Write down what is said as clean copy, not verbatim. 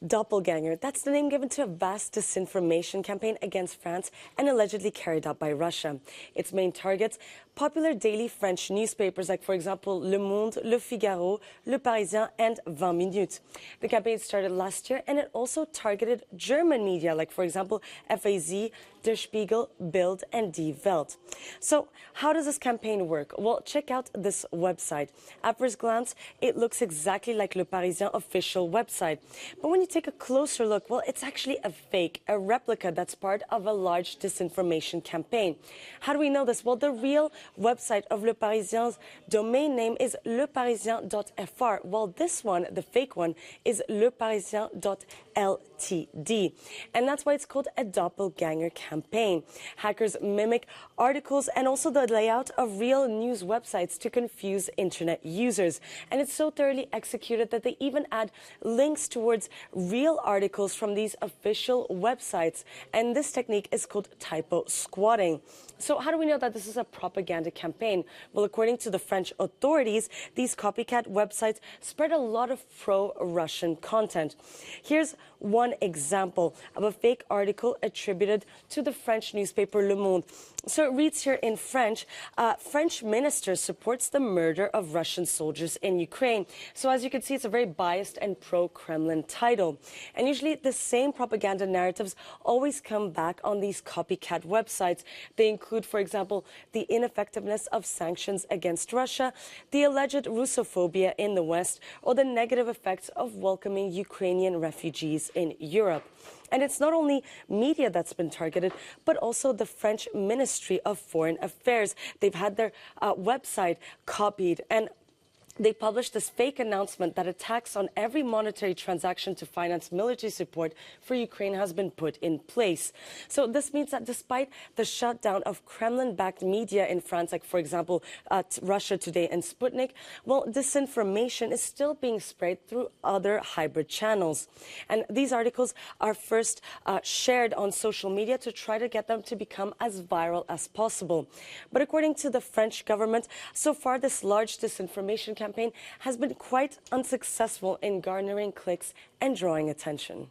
Doppelganger, that's the name given to a vast disinformation campaign against France and allegedly carried out by Russia. Its main targets, popular daily French newspapers like, for example, Le Monde, Le Figaro, Le Parisien, and 20 Minutes. The campaign started last year, and it also targeted German media like, for example, FAZ, Der Spiegel, Bild, and Die Welt. So how does this campaign work? Well, check out this website. At first glance, it looks exactly like Le Parisien official website. But when you take a closer look, well, it's actually a fake, a replica that's part of a large disinformation campaign. How do we know this? Well, the real website of Le Parisien's domain name is leparisien.fr, while this one, the fake one, is leparisien.ltd. And that's why it's called a doppelganger campaign. Hackers mimic articles and also the layout of real news websites to confuse internet users. And it's so thoroughly executed that they even add links towards real articles from these official websites. And this technique is called typo squatting. So how do we know that this is a propaganda campaign? Well, according to the French authorities, these copycat websites spread a lot of pro-Russian content. Here's one example of a fake article attributed to the French newspaper Le Monde. So it reads here in French, French minister supports the murder of Russian soldiers in Ukraine. So as you can see, it's a very biased and pro-Kremlin title. And usually the same propaganda narratives always come back on these copycat websites. They include, for example, the ineffectiveness of sanctions against Russia, the alleged Russophobia in the West, or the negative effects of welcoming Ukrainian refugees in Europe. And it's not only media that's been targeted, but also the French Ministry of Foreign Affairs. They've had their website copied, and they published this fake announcement that a tax on every monetary transaction to finance military support for Ukraine has been put in place. So this means that despite the shutdown of Kremlin-backed media in France, like, for example, Russia Today and Sputnik, well, disinformation is still being spread through other hybrid channels. And these articles are first shared on social media to try to get them to become as viral as possible. But according to the French government, so far this large disinformation campaign has been quite unsuccessful in garnering clicks and drawing attention.